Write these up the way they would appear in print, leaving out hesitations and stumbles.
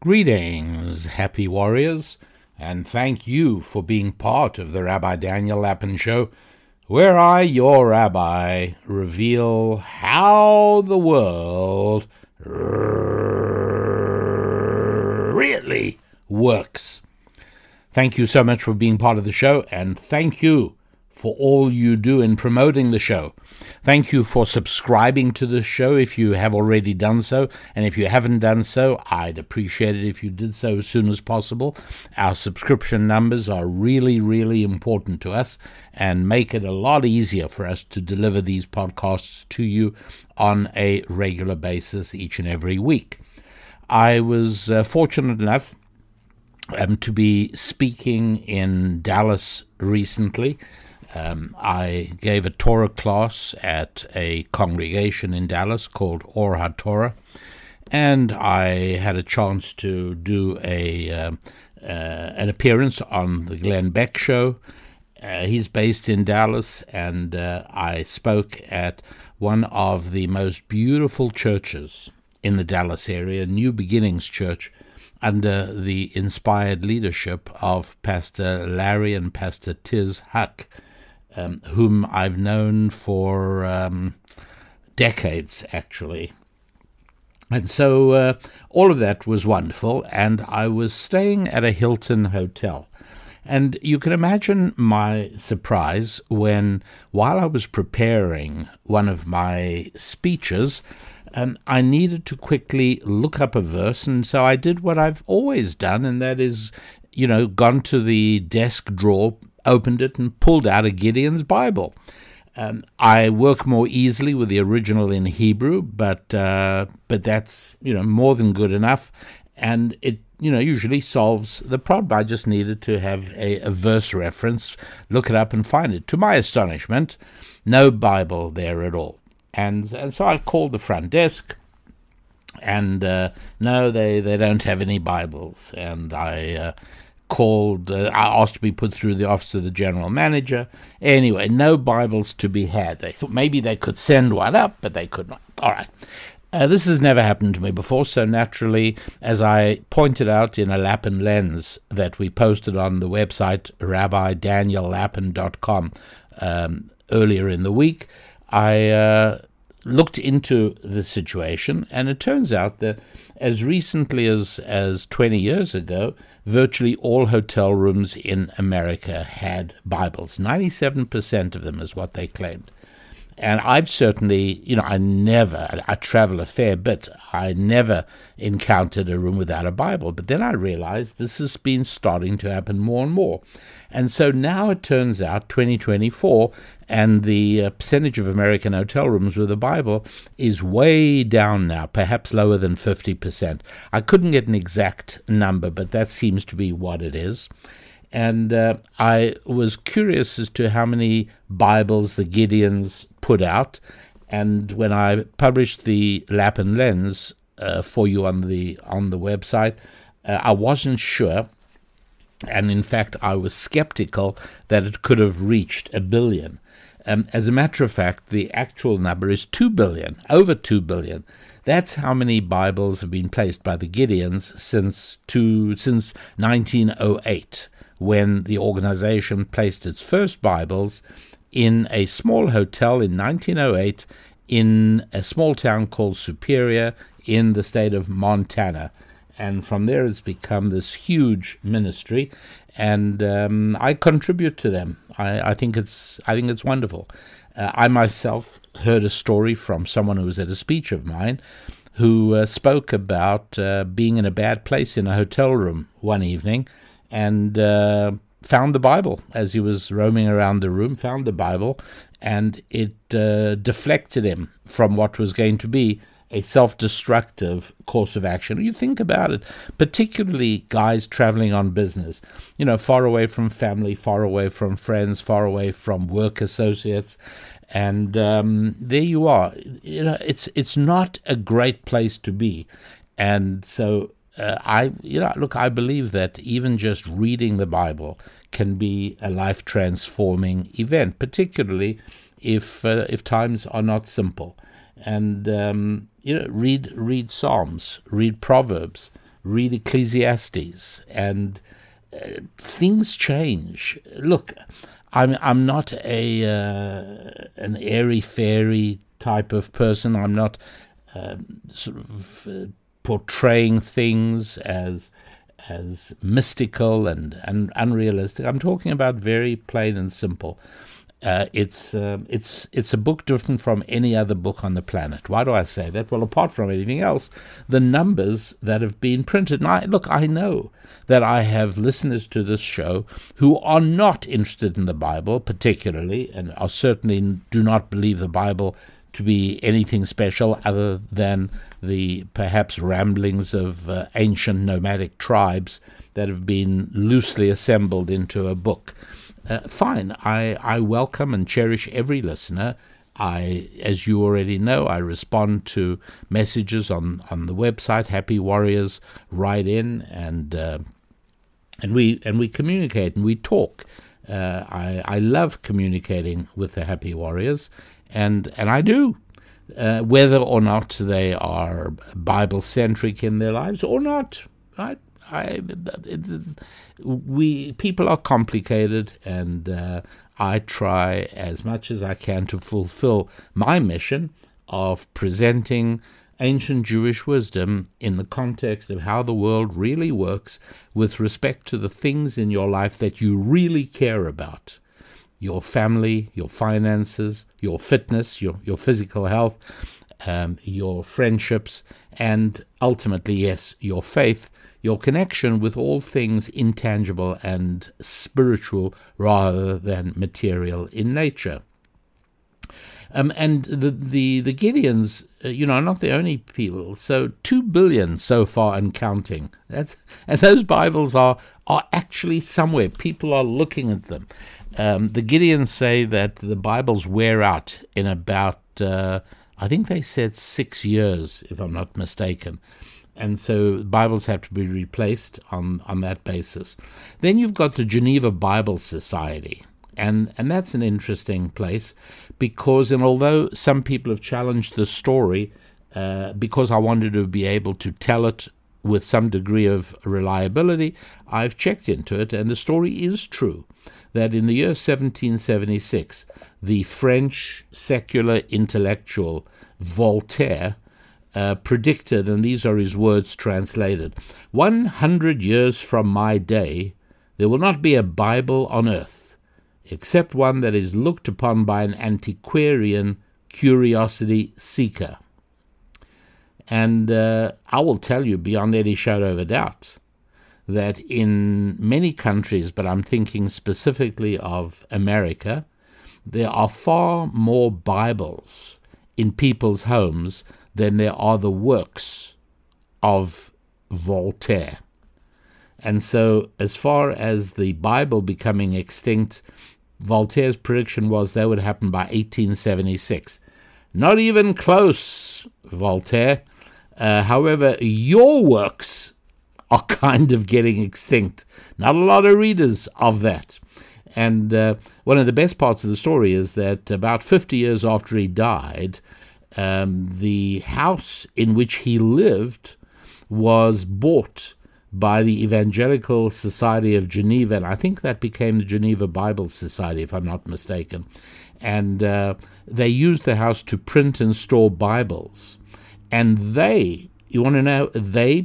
Greetings, happy warriors, and thank you for being part of the Rabbi Daniel Lapin Show, where I, your rabbi, reveal how the world really works. Thank you so much for being part of the show, and thank you for all you do in promoting the show. Thank you for subscribing to the show if you have already done so, and if you haven't done so, I'd appreciate it if you did so as soon as possible. Our subscription numbers are really, really important to us and make it a lot easier for us to deliver these podcasts to you on a regular basis each and every week. I was fortunate enough to be speaking in Dallas recently. I gave a Torah class at a congregation in Dallas called Or HaTorah, and I had a chance to do an appearance on the Glenn Beck show. He's based in Dallas, and I spoke at one of the most beautiful churches in the Dallas area, New Beginnings Church, under the inspired leadership of Pastor Larry and Pastor Tiz Huck, whom I've known for decades, actually. And so all of that was wonderful, and I was staying at a Hilton hotel. And you can imagine my surprise when, while I was preparing one of my speeches, I needed to quickly look up a verse, and so I did what I've always done, and that is, gone to the desk drawer, opened it, and pulled out a Gideon's Bible. I work more easily with the original in Hebrew, but that's more than good enough, and it usually solves the problem. I just needed to have a verse reference, look it up, and find it. To my astonishment, no Bible there at all. And so I called the front desk, and no, they don't have any Bibles. And I asked to be put through the office of the general manager. Anyway, no Bibles to be had. They thought maybe they could send one up, but they could not. All right. This has never happened to me before, so naturally, as I pointed out in a Lapin lens that we posted on the website rabbidaniellapin.com earlier in the week, I looked into the situation, and it turns out that as recently as 20 years ago, virtually all hotel rooms in America had Bibles. 97% of them is what they claimed. And I've certainly, I travel a fair bit. I never encountered a room without a Bible. But then I realized this has been starting to happen more and more. And so now it turns out 2024, and the percentage of American hotel rooms with a Bible is way down now, perhaps lower than 50%. I couldn't get an exact number, but that seems to be what it is. And I was curious as to how many Bibles the Gideons put out. And when I published the Lapin lens for you on the website, I wasn't sure. And in fact, I was skeptical that it could have reached 1 billion. As a matter of fact, the actual number is 2 billion, over 2 billion. That's how many Bibles have been placed by the Gideons since 1908, when the organization placed its first Bibles in a small hotel in 1908 in a small town called Superior in the state of Montana. And from there it's become this huge ministry, and I contribute to them. I think it's wonderful. I myself heard a story from someone who was at a speech of mine who spoke about being in a bad place in a hotel room one evening, and found the Bible as he was roaming around the room, found the Bible, and it deflected him from what was going to be a self-destructive course of action. You think about it, particularly guys traveling on business, far away from family, far away from friends, far away from work associates, and there you are. It's not a great place to be, and so I believe that even just reading the Bible can be a life-transforming event, particularly if times are not simple. And read Psalms, read Proverbs, read Ecclesiastes, and things change. Look, I'm not an airy-fairy type of person. I'm not portraying things as mystical and unrealistic. I'm talking about very plain and simple. It's a book different from any other book on the planet. Why do I say that? Well, apart from anything else, the numbers that have been printed. And I know that I have listeners to this show who are not interested in the Bible particularly, and are certainly do not believe the Bible to be anything special other than the perhaps ramblings of ancient nomadic tribes that have been loosely assembled into a book. Fine, I welcome and cherish every listener. As you already know, I respond to messages on the website. Happy Warriors write in, and we communicate and we talk. I love communicating with the Happy Warriors, and I do, whether or not they are Bible-centric in their lives or not, right? People are complicated, and I try as much as I can to fulfill my mission of presenting ancient Jewish wisdom in the context of how the world really works with respect to the things in your life that you really care about. Your family, your finances, your fitness, your physical health, your friendships, and ultimately, yes, your faith, your connection with all things intangible and spiritual rather than material in nature. And the Gideons, are not the only people. So 2 billion so far and counting. And those Bibles are actually somewhere. People are looking at them. The Gideons say that the Bibles wear out in about, I think they said 6 years, if I'm not mistaken. And so Bibles have to be replaced on that basis. Then you've got the Geneva Bible Society. And that's an interesting place because, and although some people have challenged the story, because I wanted to be able to tell it with some degree of reliability, I've checked into it, and the story is true, that in the year 1776, the French secular intellectual Voltaire predicted, and these are his words translated, 100 years from my day, there will not be a Bible on earth, except one that is looked upon by an antiquarian curiosity seeker. And I will tell you beyond any shadow of a doubt that in many countries, but I'm thinking specifically of America, there are far more Bibles in people's homes than there are the works of Voltaire. And so as far as the Bible becoming extinct, Voltaire's prediction was that would happen by 1876. Not even close, Voltaire. However, your works are kind of getting extinct. Not a lot of readers of that. And one of the best parts of the story is that about 50 years after he died, the house in which he lived was bought by the Evangelical Society of Geneva, and I think that became the Geneva Bible Society, if I'm not mistaken. And they used the house to print and store Bibles. And you want to know, they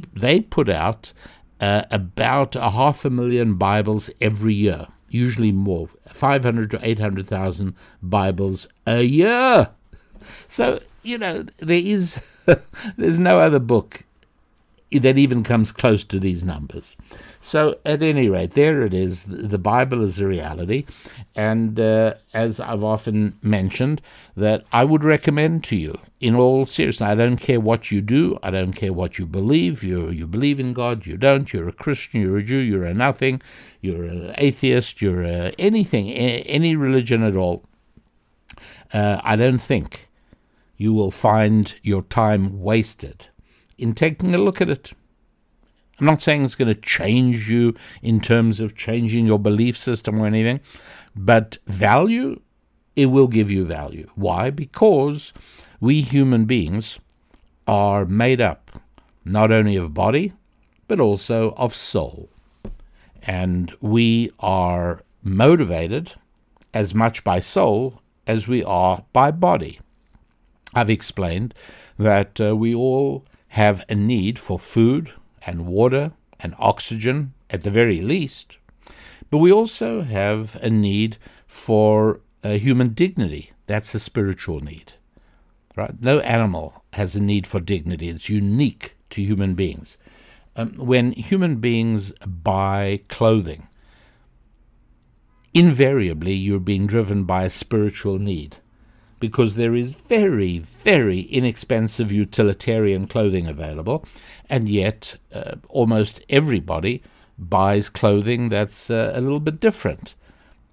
put out about 500,000 Bibles every year, usually more, 500 to 800,000 Bibles a year. So, there's no other book that even comes close to these numbers. So at any rate, there it is. The Bible is a reality. And as I've often mentioned, that I would recommend to you, in all seriousness, I don't care what you do, I don't care what you believe, you believe in God, you don't, you're a Christian, you're a Jew, you're a nothing, you're an atheist, you're anything, any religion at all, I don't think you will find your time wasted in taking a look at it. I'm not saying it's going to change you in terms of changing your belief system or anything, but value, it will give you value. Why? Because we human beings are made up not only of body, but also of soul. And we are motivated as much by soul as we are by body. I've explained that we all have a need for food and water and oxygen at the very least, but we also have a need for human dignity. That's a spiritual need, right? No animal has a need for dignity. It's unique to human beings. When human beings buy clothing, invariably you're being driven by a spiritual need, because there is very, very inexpensive utilitarian clothing available, and yet almost everybody buys clothing that's a little bit different.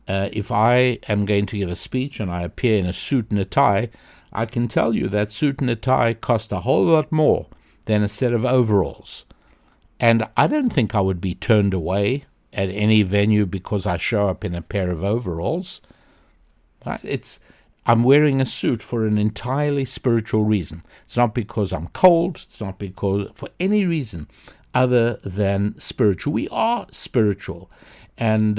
If I am going to give a speech and I appear in a suit and a tie, I can tell you that suit and a tie cost a whole lot more than a set of overalls. And I don't think I would be turned away at any venue because I show up in a pair of overalls. Right? I'm wearing a suit for an entirely spiritual reason. It's not because I'm cold. It's not because for any reason other than spiritual. We are spiritual. And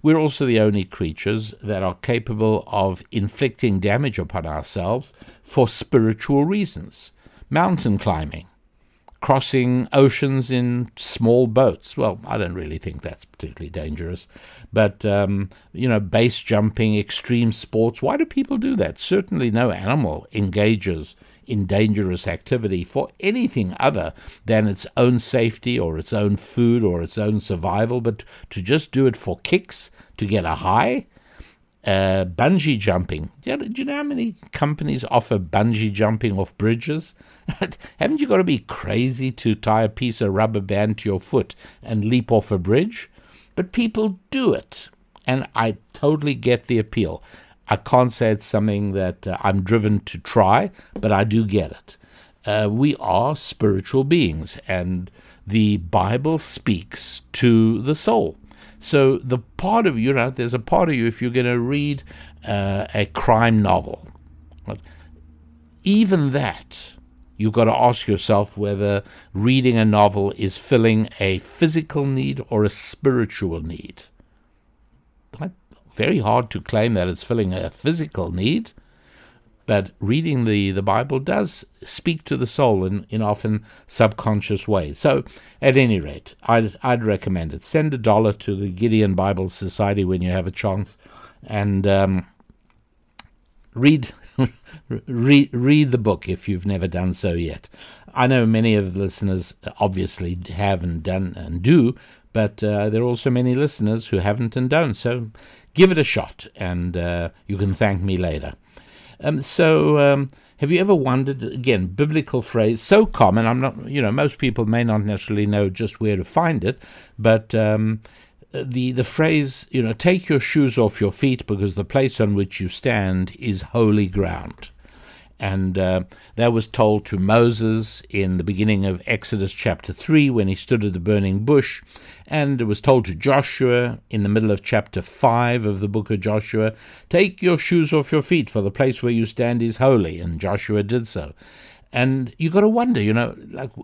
we're also the only creatures that are capable of inflicting damage upon ourselves for spiritual reasons. Mountain climbing, crossing oceans in small boats. Well, I don't really think that's particularly dangerous. But, base jumping, extreme sports. Why do people do that? Certainly no animal engages in dangerous activity for anything other than its own safety or its own food or its own survival, but to just do it for kicks, to get a high. Bungee jumping. Do you know how many companies offer bungee jumping off bridges? Haven't you got to be crazy to tie a piece of rubber band to your foot and leap off a bridge? But people do it, and I totally get the appeal. I can't say it's something that I'm driven to try, but I do get it. We are spiritual beings, and the Bible speaks to the soul. So the part of you, there's a part of you, if you're going to read a crime novel, even that, you've got to ask yourself whether reading a novel is filling a physical need or a spiritual need. Very hard to claim that it's filling a physical need, but reading the Bible does speak to the soul in often subconscious ways. So, at any rate, I'd recommend it. Send $1 to the Gideon Bible Society when you have a chance, and read the book if you've never done so yet. I know many of the listeners obviously have and done and do, but there are also many listeners who haven't and don't. So give it a shot, and you can thank me later. Have you ever wondered, again, biblical phrase, so common, I'm not, most people may not necessarily know just where to find it, but the phrase, take your shoes off your feet because the place on which you stand is holy ground. And that was told to Moses in the beginning of Exodus chapter 3 when he stood at the burning bush. And it was told to Joshua in the middle of chapter 5 of the book of Joshua, take your shoes off your feet, for the place where you stand is holy. And Joshua did so. And you got to wonder,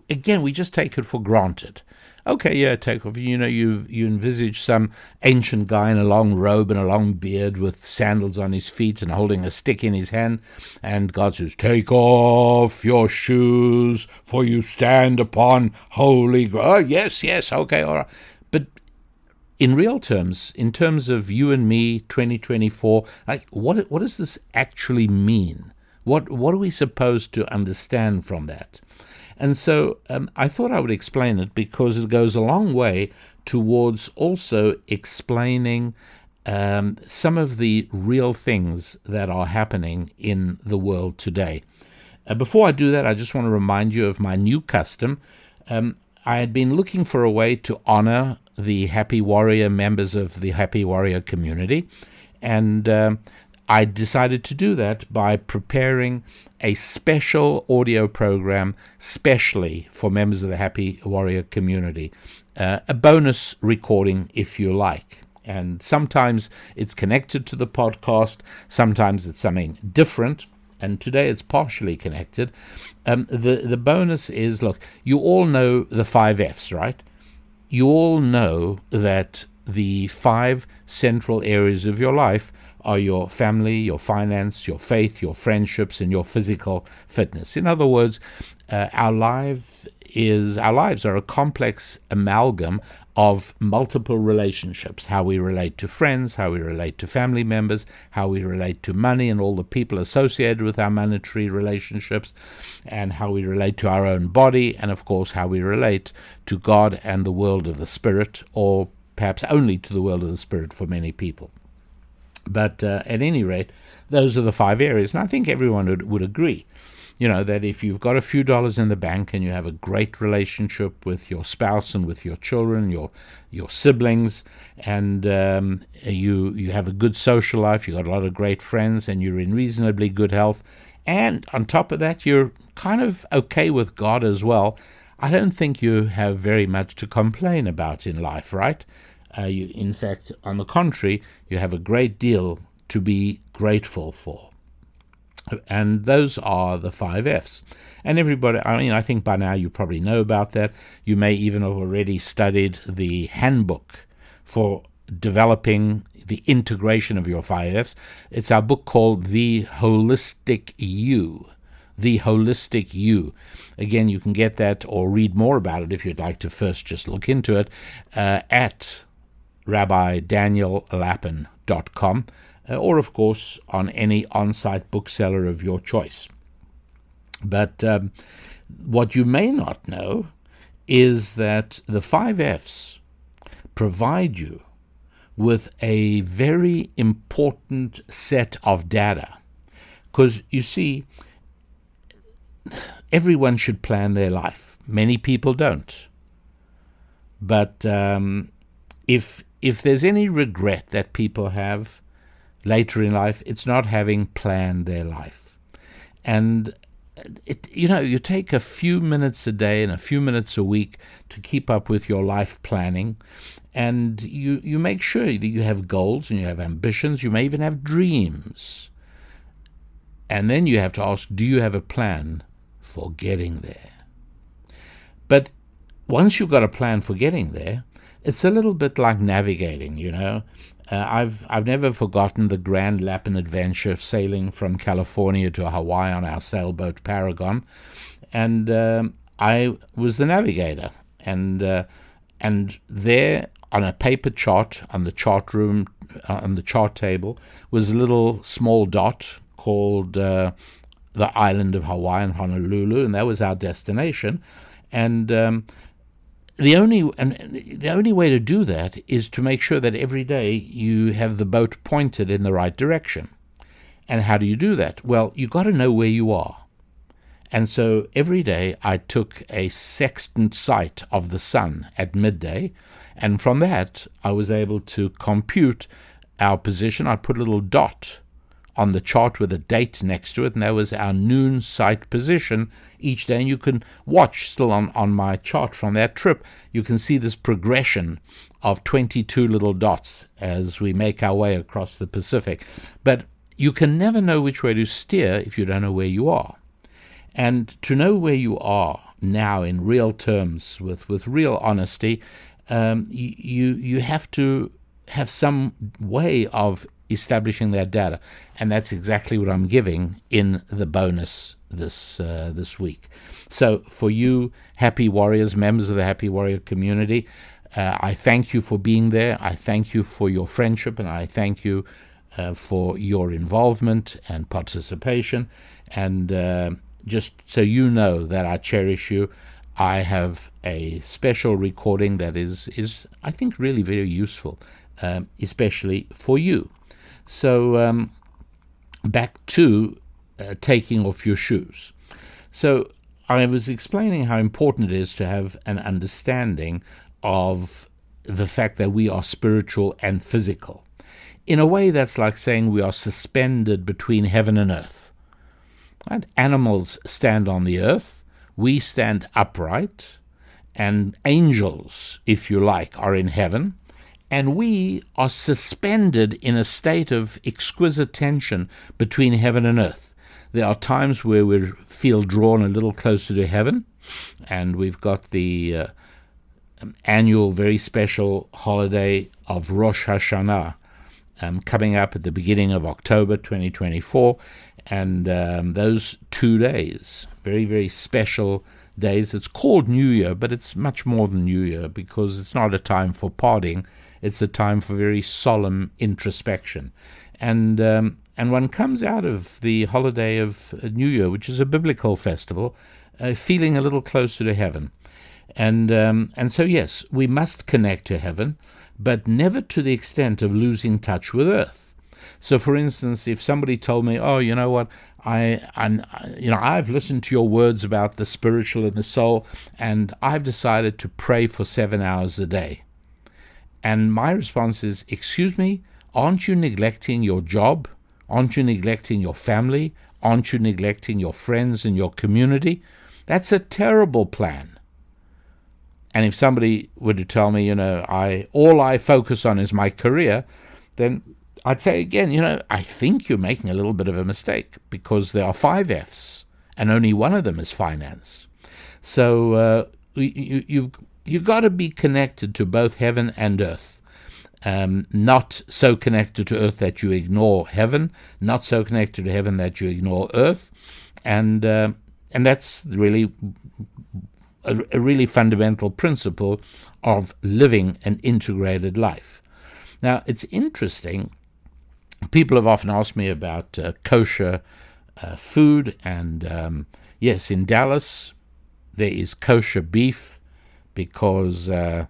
again, we just take it for granted. Okay, yeah, take off. You envisage some ancient guy in a long robe and a long beard with sandals on his feet and holding a stick in his hand. And God says, take off your shoes, for you stand upon holy ground. Oh, yes, okay, all right. But in real terms, in terms of you and me, 2024, what does this actually mean? What are we supposed to understand from that? And so I thought I would explain it because it goes a long way towards also explaining some of the real things that are happening in the world today. Before I do that, I just want to remind you of my new custom. I had been looking for a way to honor the Happy Warrior members of the Happy Warrior community, and I decided to do that by preparing a special audio program specially for members of the Happy Warrior community, a bonus recording if you like. And sometimes it's connected to the podcast, sometimes it's something different. and today it's partially connected. The bonus is, look, you all know the 5 F's, right? You all know that the 5 central areas of your life are your family, your finance, your faith, your friendships, and your physical fitness. In other words, our lives are a complex amalgam of multiple relationships: how we relate to friends, how we relate to family members, how we relate to money and all the people associated with our monetary relationships, and how we relate to our own body, and of course how we relate to God and the world of the spirit, or perhaps only to the world of the spirit for many people. But at any rate, those are the 5 areas, and I think everyone would agree, that if you've got a few dollars in the bank and you have a great relationship with your spouse and with your children, your siblings, and you have a good social life, you've got a lot of great friends, and you're in reasonably good health, and on top of that, you're kind of okay with God as well, I don't think you have very much to complain about in life, right? In fact, on the contrary, you have a great deal to be grateful for. And those are the 5 F's. And everybody, I think by now you probably know about that. You may even have already studied the handbook for developing the integration of your 5 F's. It's our book called The Holistic You. The Holistic You. Again, you can get that or read more about it if you'd like to first just look into it at RabbiDanielLapin.com, or of course on any on-site bookseller of your choice. But what you may not know is that the 5 F's provide you with a very important set of data. Because you see, everyone should plan their life. Many people don't. But if there's any regret that people have later in life, it's not having planned their life. And you take a few minutes a day and a few minutes a week to keep up with your life planning, and you make sure that you have goals and you have ambitions. You may even have dreams. And then you have to ask, do you have a plan for getting there? But once you've got a plan for getting there, it's a little bit like navigating, I've never forgotten the grand Lapin adventure of sailing from California to Hawaii on our sailboat Paragon, and I was the navigator, and there on a paper chart on the chart room on the chart table was a little small dot called the island of Hawaii and Honolulu, and that was our destination, and the only way to do that is to make sure that every day you have the boat pointed in the right direction. And how do you do that? Well, you got to know where you are. And so every day I took a sextant sight of the sun at midday, and from that I was able to compute our position. I put a little dot on the chart with a date next to it, and that was our noon sight position each day. And you can watch still on my chart from that trip, you can see this progression of 22 little dots as we make our way across the Pacific. But you can never know which way to steer if you don't know where you are. And to know where you are now in real terms, with real honesty, you have to have some way of establishing that data, and that's exactly what I'm giving in the bonus this week. So for you Happy Warriors, members of the Happy Warrior community, I thank you for being there. I thank you for your friendship, and I thank you for your involvement and participation. And just so you know that I cherish you, I have a special recording that is I think really very useful, especially for you. So back to taking off your shoes. So I was explaining how important it is to have an understanding of the fact that we are spiritual and physical. In a way, that's like saying we are suspended between heaven and earth. Right? Animals stand on the earth, we stand upright, and angels, if you like, are in heaven. And we are suspended in a state of exquisite tension between heaven and earth. There are times where we feel drawn a little closer to heaven, and we've got the annual very special holiday of Rosh Hashanah coming up at the beginning of October 2024, and those 2 days, very, very special days. It's called New Year, but it's much more than New Year, because it's not a time for partying. It's a time for very solemn introspection. And one comes out of the holiday of New Year, which is a biblical festival, feeling a little closer to heaven. And so, yes, we must connect to heaven, but never to the extent of losing touch with earth. So, for instance, if somebody told me, "Oh, you know what? I've listened to your words about the spiritual and the soul, and I've decided to pray for 7 hours a day," and my response is, "Excuse me, aren't you neglecting your job? Aren't you neglecting your family? Aren't you neglecting your friends and your community? That's a terrible plan." And if somebody were to tell me, all I focus on is my career, then I'd say again, I think you're making a little bit of a mistake, because there are 5 F's and only one of them is finance. So you've got to be connected to both heaven and earth. Not so connected to earth that you ignore heaven, not so connected to heaven that you ignore earth, and that's really a really fundamental principle of living an integrated life. Now, it's interesting. People have often asked me about kosher food, and yes, in Dallas there is kosher beef, because I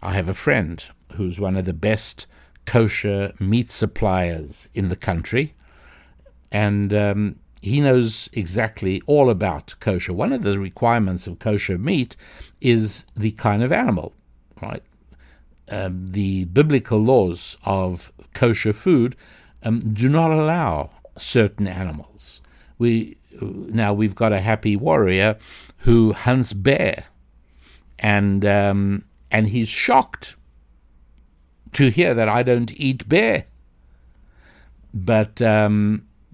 have a friend who's one of the best kosher meat suppliers in the country, and he knows exactly all about kosher. One of the requirements of kosher meat is the kind of animal, right? The biblical laws of kosher food do not allow certain animals. We've got a happy warrior who hunts bear, and he's shocked to hear that I don't eat bear. But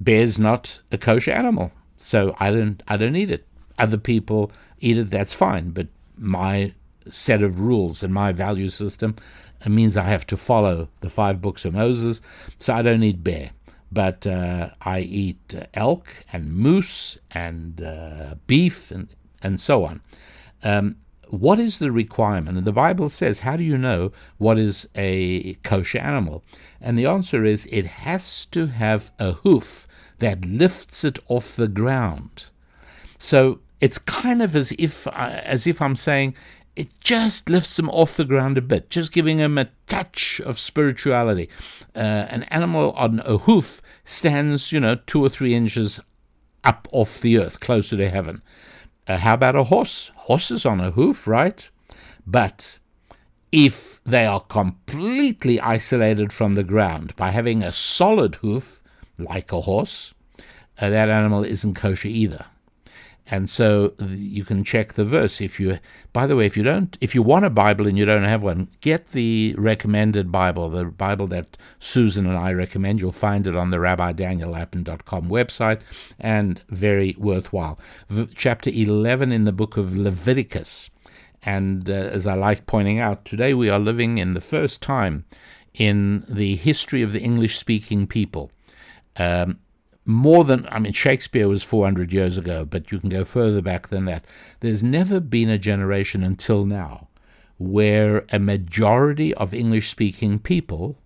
bear's not a kosher animal, so I don't eat it. Other people eat it, that's fine, but my set of rules and my value system means I have to follow the 5 books of Moses, so I don't eat bear. But I eat elk and moose and beef and so on. What is the requirement? And the Bible says, how do you know what is a kosher animal? And the answer is, it has to have a hoof that lifts it off the ground. So it's kind of as if I'm saying, it just lifts them off the ground a bit, just giving them a touch of spirituality. An animal on a hoof stands, 2 or 3 inches up off the earth, closer to heaven. How about a horse? Horses on a hoof, right? But if they are completely isolated from the ground by having a solid hoof, like a horse, that animal isn't kosher either. And so you can check the verse. By the way, if you want a Bible and you don't have one, get the recommended Bible, the Bible that Susan and I recommend. You'll find it on the RabbiDanielLapin.com website, and very worthwhile. Chapter 11 in the book of Leviticus. And as I like pointing out, today we are living in the first time in the history of the English-speaking people. Shakespeare was 400 years ago, but you can go further back than that. There's never been a generation until now where a majority of English-speaking people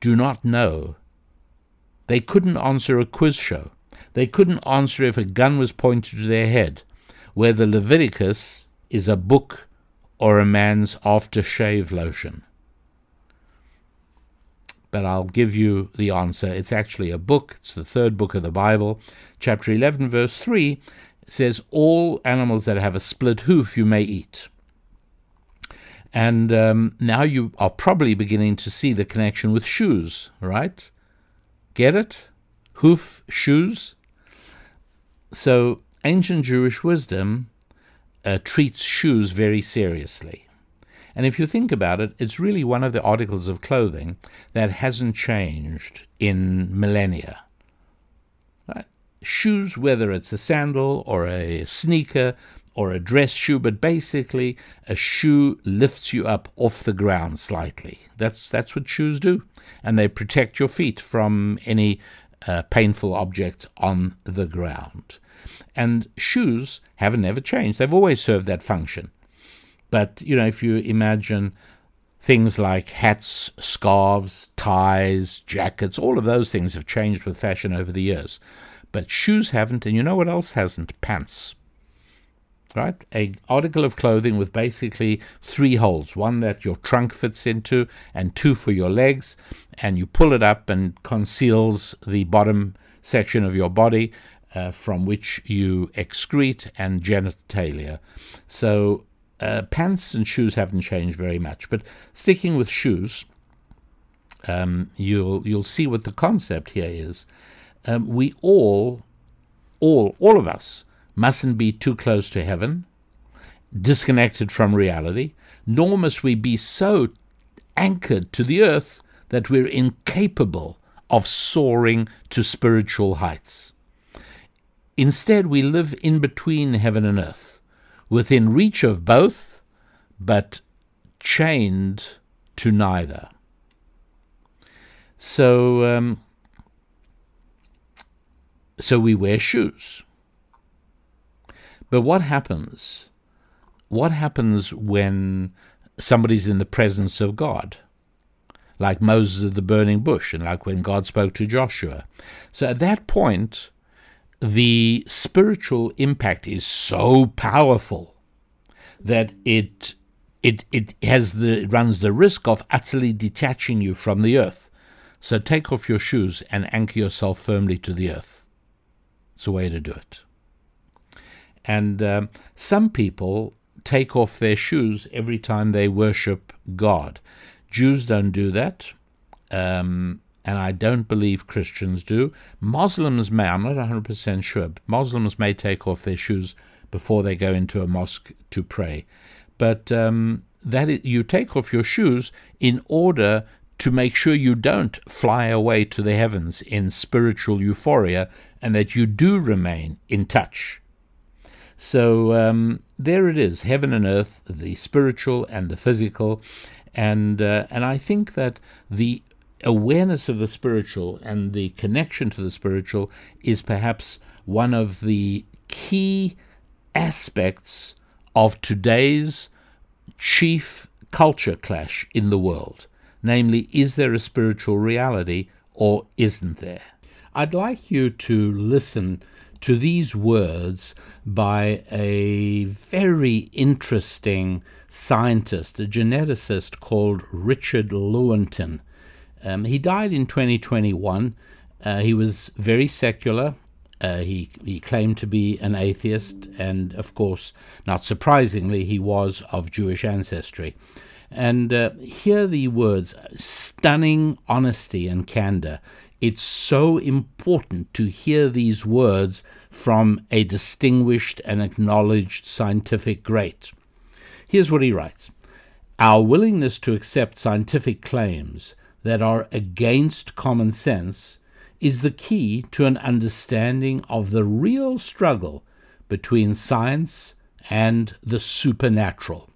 do not know. They couldn't answer a quiz show. They couldn't answer if a gun was pointed to their head, whether Leviticus is a book or a man's aftershave lotion. But I'll give you the answer. It's actually a book. It's the 3rd book of the Bible. Chapter 11, verse 3 says, all animals that have a split hoof you may eat. And now you are probably beginning to see the connection with shoes, right? Get it? Hoof, shoes. So ancient Jewish wisdom treats shoes very seriously. And if you think about it, it's really one of the articles of clothing that hasn't changed in millennia. Right? shoes, whether it's a sandal or a sneaker or a dress shoe, but basically a shoe lifts you up off the ground slightly. That's what shoes do, and they protect your feet from any painful object on the ground. And shoes haven't ever changed. They've always served that function. But, if you imagine things like hats, scarves, ties, jackets, all of those things have changed with fashion over the years. But shoes haven't, and you know what else hasn't? Pants. Right? An article of clothing with basically 3 holes, one that your trunk fits into and 2 for your legs, and you pull it up and conceals the bottom section of your body from which you excrete and genitalia. So pants and shoes haven't changed very much. But sticking with shoes, you'll see what the concept here is. We all of us, mustn't be too close to heaven, disconnected from reality, nor must we be so anchored to the earth that we're incapable of soaring to spiritual heights. Instead, we live in between heaven and earth, within reach of both, but chained to neither. So we wear shoes. But what happens? What happens when somebody's in the presence of God? Like Moses at the burning bush, and like when God spoke to Joshua. So at that point, the spiritual impact is so powerful that it runs the risk of utterly detaching you from the earth. So take off your shoes and anchor yourself firmly to the earth. It's a way to do it. And some people take off their shoes every time they worship God. Jews don't do that, and I don't believe Christians do. Muslims may, I'm not 100% sure, but Muslims may take off their shoes before they go into a mosque to pray. But you take off your shoes in order to make sure you don't fly away to the heavens in spiritual euphoria, and that you do remain in touch. So there it is, heaven and earth, the spiritual and the physical, and I think that the awareness of the spiritual and the connection to the spiritual is perhaps one of the key aspects of today's chief culture clash in the world. Namely, is there a spiritual reality or isn't there? I'd like you to listen to these words by a very interesting scientist, a geneticist called Richard Lewontin. He died in 2021. He was very secular. He claimed to be an atheist, and of course, not surprisingly, he was of Jewish ancestry. And hear the words, stunning honesty and candor. It's so important to hear these words from a distinguished and acknowledged scientific great. Here's what he writes. Our willingness to accept scientific claims that are against common sense is the key to an understanding of the real struggle between science and the supernatural.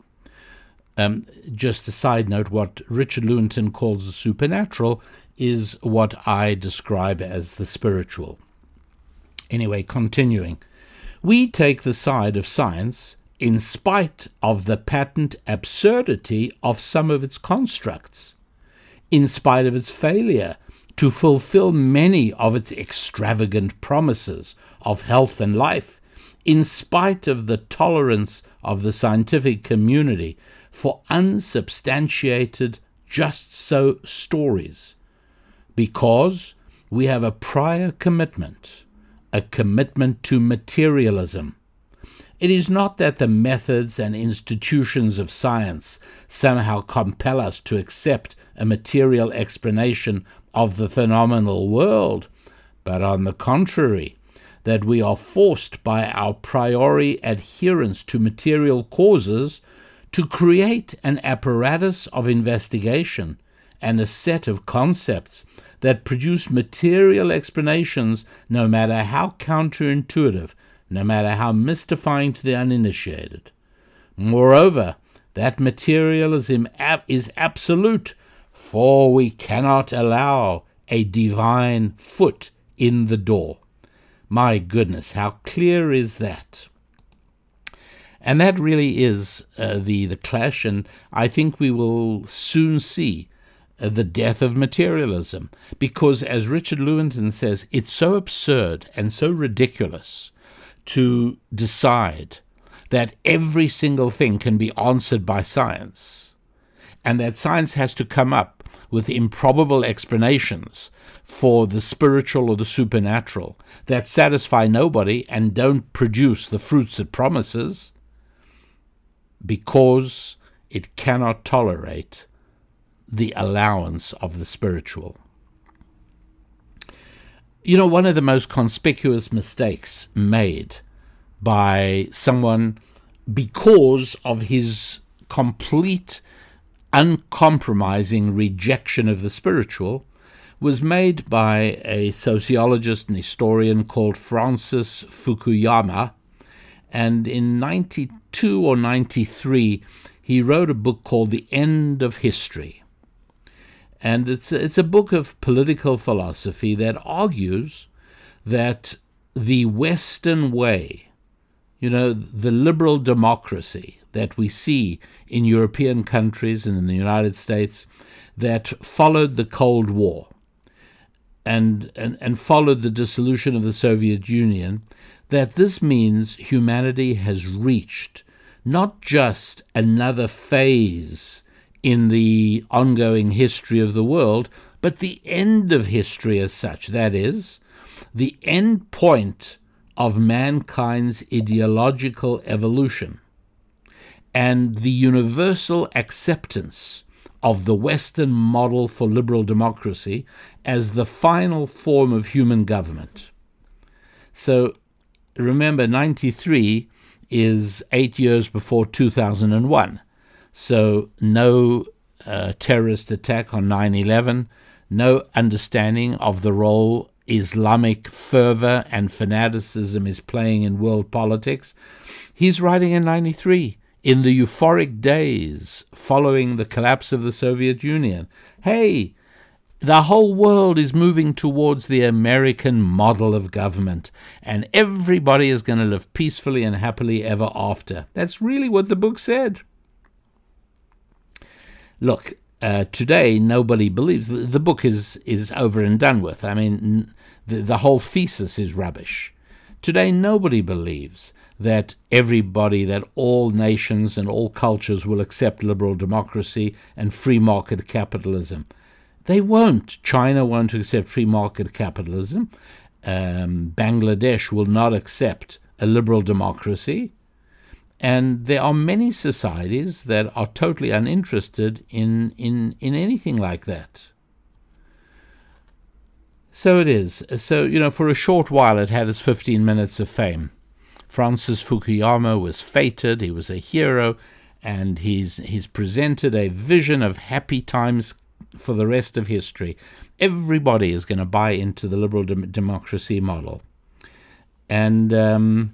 Just a side note, what Richard Lewontin calls the supernatural is what I describe as the spiritual. Anyway, continuing. We take the side of science in spite of the patent absurdity of some of its constructs, in spite of its failure to fulfill many of its extravagant promises of health and life, in spite of the tolerance of the scientific community for unsubstantiated just-so stories, because we have a prior commitment, a commitment to materialism. It is not that the methods and institutions of science somehow compel us to accept a material explanation of the phenomenal world, but on the contrary, that we are forced by our priori adherence to material causes to create an apparatus of investigation and a set of concepts that produce material explanations, no matter how counterintuitive, no matter how mystifying to the uninitiated. Moreover, that materialism is absolute, for we cannot allow a divine foot in the door. My goodness, how clear is that? And that really is the clash, and I think we will soon see the death of materialism, because, as Richard Lewontin says, it's so absurd and so ridiculous to decide that every single thing can be answered by science, and that science has to come up with improbable explanations for the spiritual or the supernatural that satisfy nobody and don't produce the fruits it promises, because it cannot tolerate the allowance of the spiritual. You know, one of the most conspicuous mistakes made by someone, because of his complete, uncompromising rejection of the spiritual, was made by a sociologist and historian called Francis Fukuyama. And in 92 or 93, he wrote a book called The End of History. And it's a book of political philosophy that argues that the Western way, you know, the liberal democracy that we see in European countries and in the United States, that followed the Cold War and followed the dissolution of the Soviet Union, that this means humanity has reached not just another phase in the ongoing history of the world, but the end of history as such. That is, the end point of mankind's ideological evolution and the universal acceptance of the Western model for liberal democracy as the final form of human government. So remember, 93 is 8 years before 2001. So no terrorist attack on 9/11, no understanding of the role Islamic fervor and fanaticism is playing in world politics. He's writing in 93, in the euphoric days following the collapse of the Soviet Union. Hey, the whole world is moving towards the American model of government, and everybody is going to live peacefully and happily ever after. That's really what the book said. Look, today nobody believes. The book is over and done with. I mean, the whole thesis is rubbish. Today nobody believes that everybody, that all nations and all cultures will accept liberal democracy and free market capitalism. They won't. China won't accept free market capitalism. Bangladesh will not accept a liberal democracy. And there are many societies that are totally uninterested in anything like that. So it is. So, you know, for a short while it had its 15 minutes of fame. Francis Fukuyama was feted, he was a hero, and he's presented a vision of happy times for the rest of history. Everybody is going to buy into the liberal democracy model. And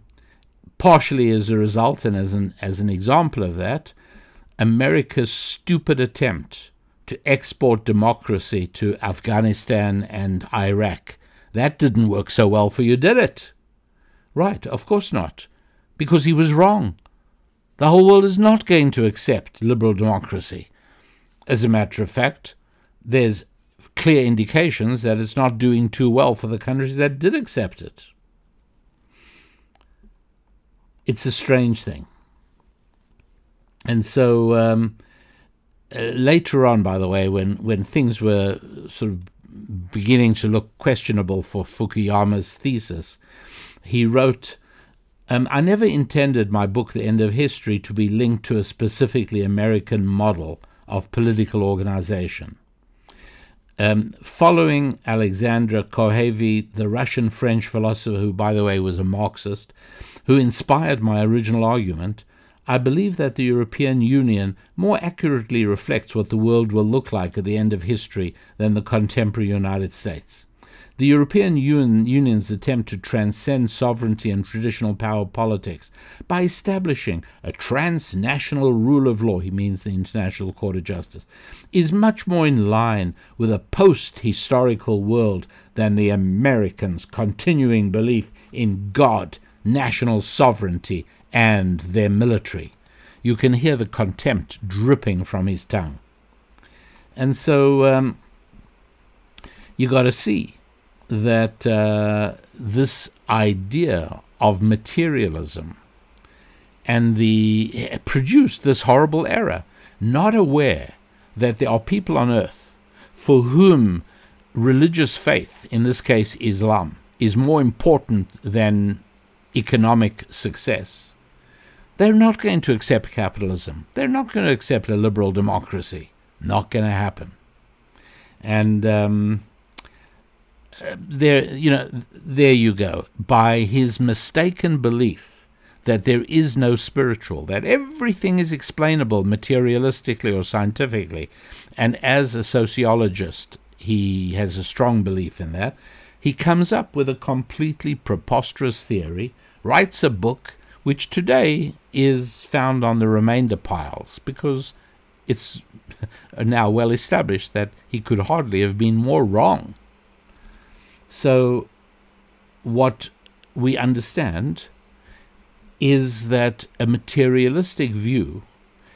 partially as a result, and as an example of that, America's stupid attempt to export democracy to Afghanistan and Iraq, that didn't work so well for you, did it? Right, of course not, because he was wrong. The whole world is not going to accept liberal democracy. As a matter of fact, there's clear indications that it's not doing too well for the countries that did accept it. It's a strange thing. And so later on, by the way, when things were sort of beginning to look questionable for Fukuyama's thesis, he wrote, I never intended my book, The End of History, to be linked to a specifically American model of political organization. Following Alexandre Kohevi, the Russian-French philosopher, who, by the way, was a Marxist, who inspired my original argument, I believe that the European Union more accurately reflects what the world will look like at the end of history than the contemporary United States. The European Union's attempt to transcend sovereignty and traditional power politics by establishing a transnational rule of law, he means the International Court of Justice, is much more in line with a post-historical world than the Americans' continuing belief in God, national sovereignty, and their military. You can hear the contempt dripping from his tongue. And so you got to see that this idea of materialism and produced this horrible error, not aware that there are people on earth for whom religious faith, in this case Islam, is more important than economic success. They're not going to accept capitalism. They're not going to accept a liberal democracy. Not going to happen. And there you go. By his mistaken belief that there is no spiritual, that everything is explainable materialistically or scientifically, and as a sociologist, he has a strong belief in that, he comes up with a completely preposterous theory, writes a book, which today is found on the remainder piles, because it's now well established that he could hardly have been more wrong. So what we understand is that a materialistic view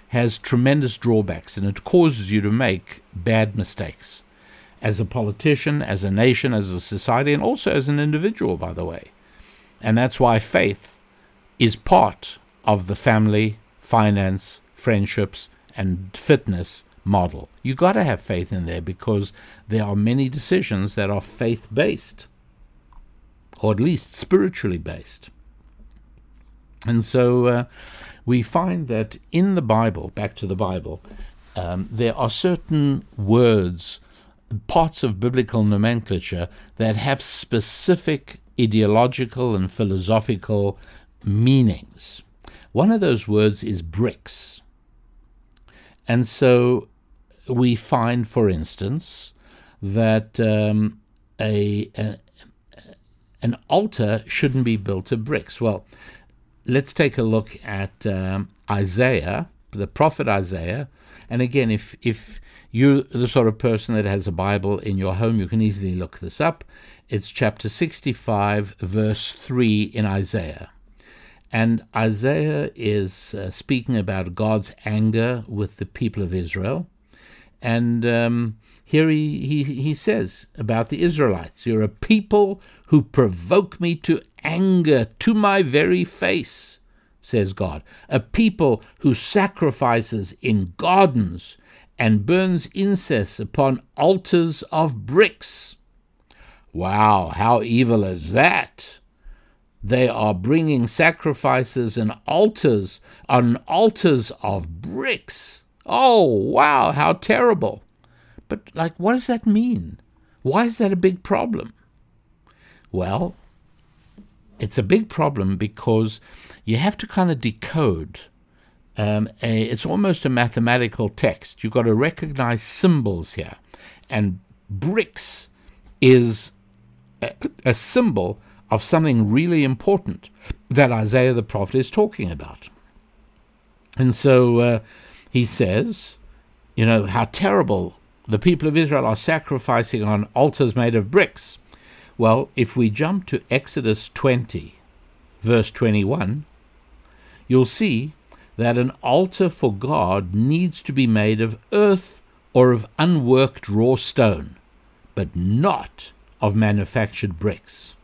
has tremendous drawbacks, and it causes you to make bad mistakes as a politician, as a nation, as a society, and also as an individual, by the way. And that's why faith is part of the family, finance, friendships, and fitness model. You got to have faith in there, because there are many decisions that are faith-based, or at least spiritually based. And so we find that in the Bible, back to the Bible, there are certain words, parts of biblical nomenclature that have specific ideological and philosophical meanings. One of those words is bricks. And so we find, for instance, that an altar shouldn't be built of bricks. Well, let's take a look at Isaiah, the prophet Isaiah. And again, if you're the sort of person that has a Bible in your home, you can easily look this up. It's chapter 65, verse 3 in Isaiah. And Isaiah is speaking about God's anger with the people of Israel. And here he says about the Israelites, "You're a people who provoke me to anger to my very face," says God. "A people who sacrifices in gardens and burns incense upon altars of bricks." Wow, how evil is that? They are bringing sacrifices and altars on altars of bricks. Oh, wow, how terrible. But, what does that mean? Why is that a big problem? Well, it's a big problem because you have to kind of decode. It's almost a mathematical text. You've got to recognize symbols here. And bricks is a symbol of something really important that Isaiah the prophet is talking about. And so he says, how terrible the people of Israel are sacrificing on altars made of bricks. Well, if we jump to Exodus 20, verse 21, you'll see that an altar for God needs to be made of earth or of unworked raw stone, but not of manufactured bricks.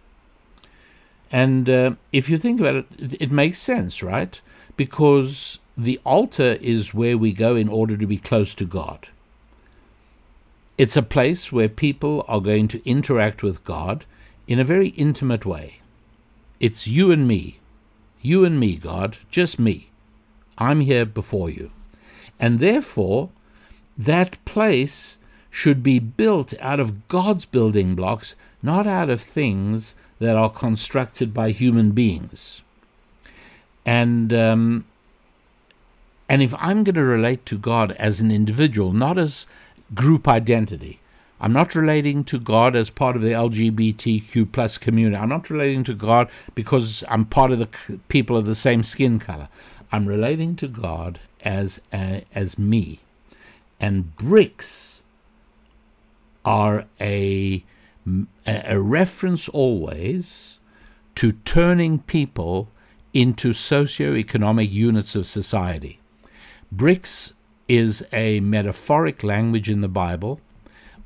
And if you think about it, it makes sense, right? Because the altar is where we go in order to be close to God. It's a place where people are going to interact with God in a very intimate way. It's you and me, God, just me. I'm here before you. And therefore, that place should be built out of God's building blocks, not out of things that are constructed by human beings. And And if I'm going to relate to God as an individual, not as group identity, I'm not relating to God as part of the LGBTQ plus community. I'm not relating to God because I'm part of the people of the same skin color. I'm relating to God as me. And bricks are a reference always to turning people into socioeconomic units of society. Bricks is a metaphoric language in the Bible,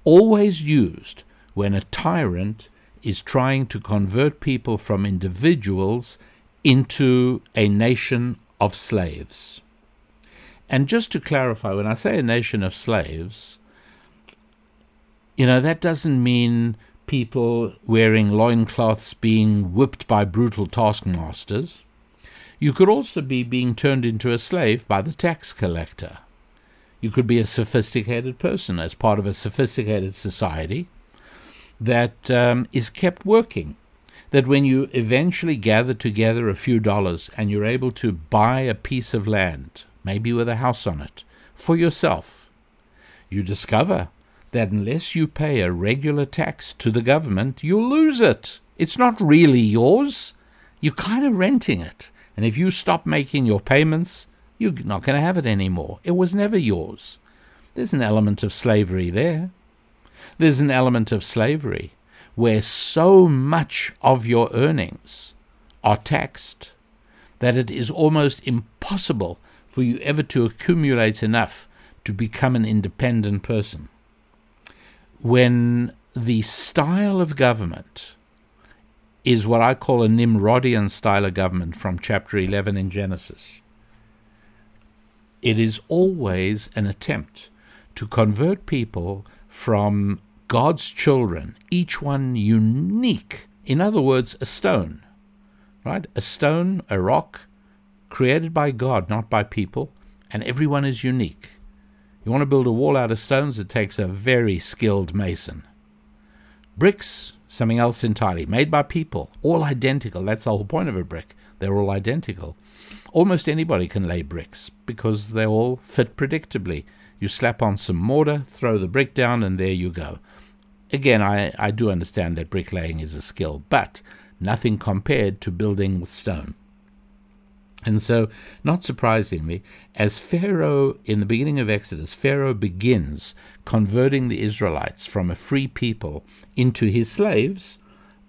always used when a tyrant is trying to convert people from individuals into a nation of slaves. And just to clarify, when I say a nation of slaves, that doesn't mean people wearing loincloths being whipped by brutal taskmasters. You could also be being turned into a slave by the tax collector. You could be a sophisticated person as part of a sophisticated society that is kept working. That when you eventually gather together a few dollars and you're able to buy a piece of land, maybe with a house on it, for yourself, you discover that unless you pay a regular tax to the government, you'll lose it. It's not really yours. You're kind of renting it. And if you stop making your payments, you're not going to have it anymore. It was never yours. There's an element of slavery there. There's an element of slavery where so much of your earnings are taxed that it is almost impossible for you ever to accumulate enough to become an independent person. When the style of government is what I call a Nimrodian style of government from chapter 11 in Genesis, it is always an attempt to convert people from God's children, each one unique. In other words, a stone, right? A stone, a rock, created by God, not by people, and everyone is unique. You want to build a wall out of stones, it takes a very skilled mason. Bricks, something else entirely, made by people, all identical. That's the whole point of a brick. They're all identical. Almost anybody can lay bricks because they all fit predictably. You slap on some mortar, throw the brick down, and there you go. Again, I do understand that bricklaying is a skill, but nothing compared to building with stone. And so, not surprisingly, as Pharaoh, in the beginning of Exodus, Pharaoh begins converting the Israelites from a free people into his slaves,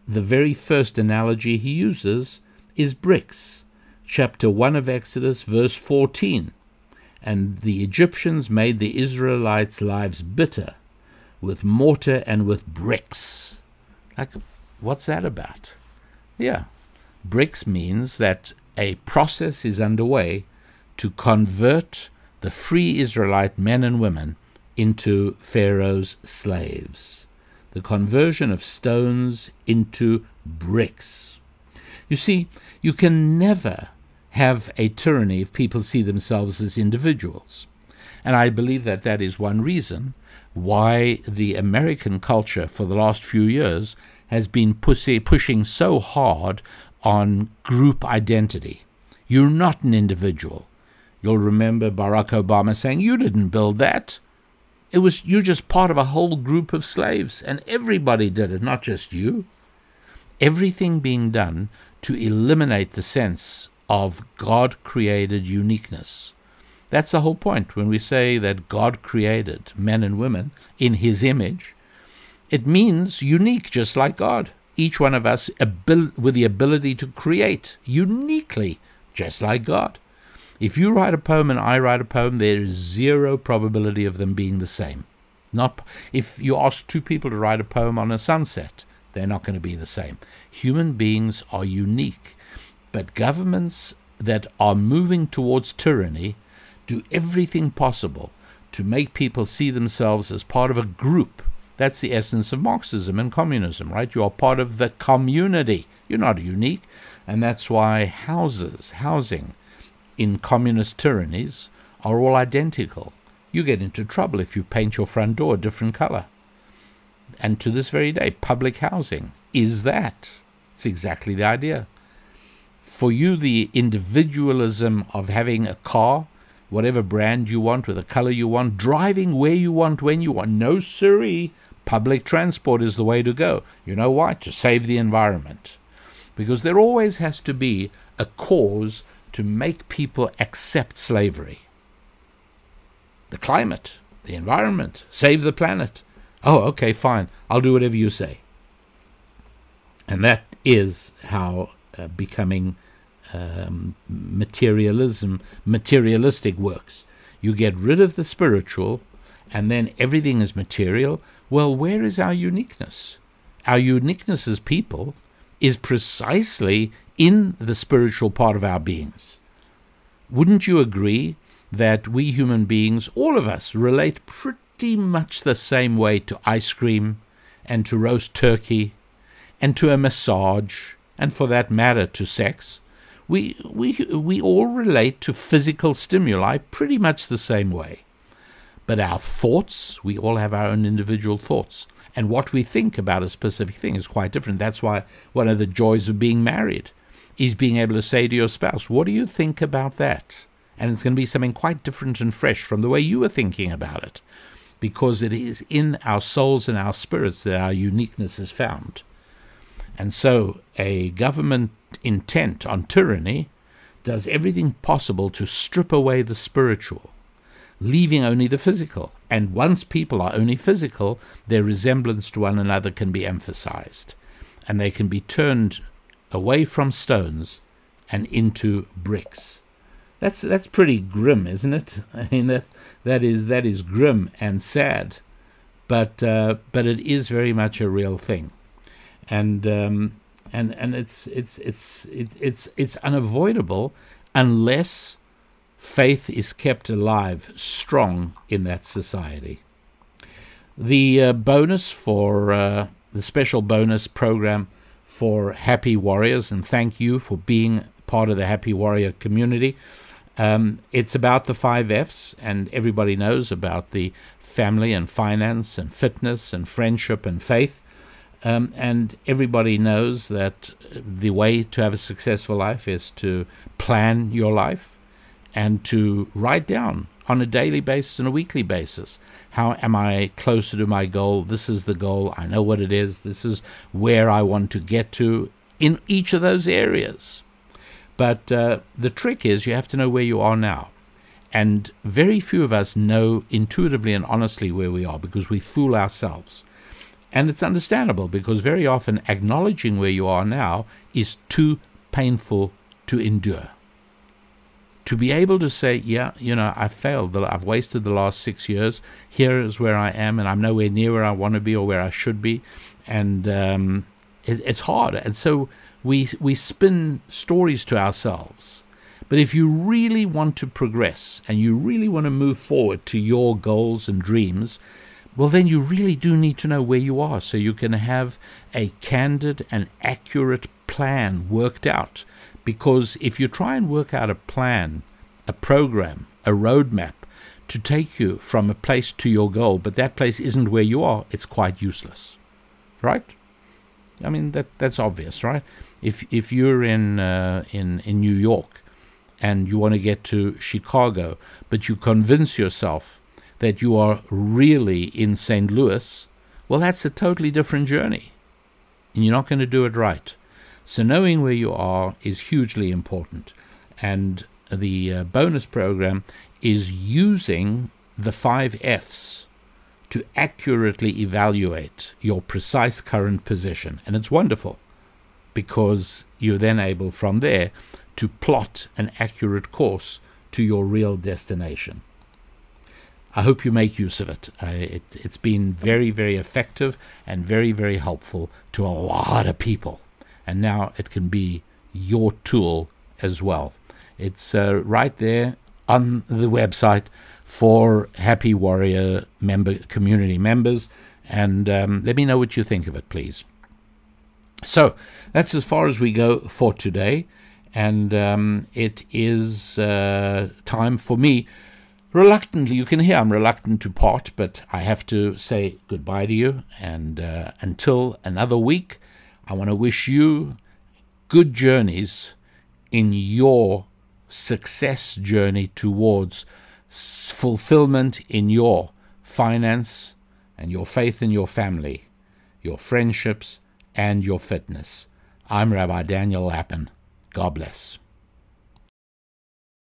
the very first analogy he uses is bricks. Chapter 1 of Exodus, verse 14. And the Egyptians made the Israelites' lives bitter with mortar and with bricks. Like, what's that about? Yeah, bricks means that a process is underway to convert the free Israelite men and women into Pharaoh's slaves. The conversion of stones into bricks. You see, you can never have a tyranny if people see themselves as individuals. And I believe that that is one reason why the American culture for the last few years has been pushing so hard on group identity. You're not an individual. You'll remember Barack Obama saying, you didn't build that. You're just part of a whole group of slaves, and everybody did it, not just you. Everything being done to eliminate the sense of God-created uniqueness. That's the whole point. When we say that God created men and women in his image, it means unique, just like God. Each one of us with the ability to create uniquely, just like God. If you write a poem and I write a poem, there is zero probability of them being the same. Not if you ask two people to write a poem on a sunset, they're not going to be the same. Human beings are unique, but governments that are moving towards tyranny do everything possible to make people see themselves as part of a group. That's the essence of Marxism and communism, right? You are part of the community. You're not unique. And that's why housing in communist tyrannies are all identical. You get into trouble if you paint your front door a different color. And to this very day, public housing is that. It's exactly the idea. For you, the individualism of having a car whatever brand you want, with the color you want, driving where you want, when you want. No siree. Public transport is the way to go. You know why? To save the environment. Because there always has to be a cause to make people accept slavery. The climate, the environment, save the planet. Oh, okay, fine. I'll do whatever you say. And that is how becoming materialistic works. You get rid of the spiritual, and then everything is material. Well, where is our uniqueness? Our uniqueness as people is precisely in the spiritual part of our beings. Wouldn't you agree that we human beings, all of us, relate pretty much the same way to ice cream and to roast turkey and to a massage, and for that matter to sex? We all relate to physical stimuli pretty much the same way. But our thoughts, we all have our own individual thoughts. And what we think about a specific thing is quite different. That's why one of the joys of being married is being able to say to your spouse, what do you think about that? And it's going to be something quite different and fresh from the way you were thinking about it, because it is in our souls and our spirits that our uniqueness is found. And so a government intent on tyranny does everything possible to strip away the spiritual, leaving only the physical. And once people are only physical, their resemblance to one another can be emphasized, and they can be turned away from stones and into bricks. That's pretty grim, isn't it? I mean, that is grim and sad, but it is very much a real thing, and it's unavoidable unless faith is kept alive, strong in that society. The bonus for the special bonus program for Happy Warriors, and thank you for being part of the Happy Warrior community. It's about the 5 F's, and everybody knows about the family and finance and fitness and friendship and faith. And everybody knows that the way to have a successful life is to plan your life and to write down on a daily basis and a weekly basis, how am I closer to my goal? This is the goal. I know what it is. This is where I want to get to in each of those areas. But the trick is you have to know where you are now. And very few of us know intuitively and honestly where we are, because we fool ourselves. And it's understandable, because very often acknowledging where you are now is too painful to endure. To be able to say, yeah, I failed, I've wasted the last 6 years, here is where I am, and I'm nowhere near where I want to be or where I should be, and it's hard. And so we spin stories to ourselves. But if you really want to progress, and you really want to move forward to your goals and dreams, well, then you really do need to know where you are, so you can have a candid and accurate plan worked out. Because if you try and work out a plan, a program, a roadmap to take you from a place to your goal, but that place isn't where you are, it's quite useless, right? I mean, that's obvious, right? If you're in New York and you want to get to Chicago, but you convince yourself that you are really in St. Louis, well, that's a totally different journey, and you're not going to do it right. So knowing where you are is hugely important, and the bonus program is using the 5 F's to accurately evaluate your precise current position. And it's wonderful, because you're then able from there to plot an accurate course to your real destination. I hope you make use of it. It's been very, very effective and very, very helpful to a lot of people. And now it can be your tool as well. It's right there on the website for Happy Warrior community members. And let me know what you think of it, please. So that's as far as we go for today. And it is time for me, reluctantly, you can hear I'm reluctant to part, but I have to say goodbye to you. And until another week, I want to wish you good journeys in your success journey towards fulfillment in your finance and your faith in your family, your friendships, and your fitness. I'm Rabbi Daniel Lapin. God bless.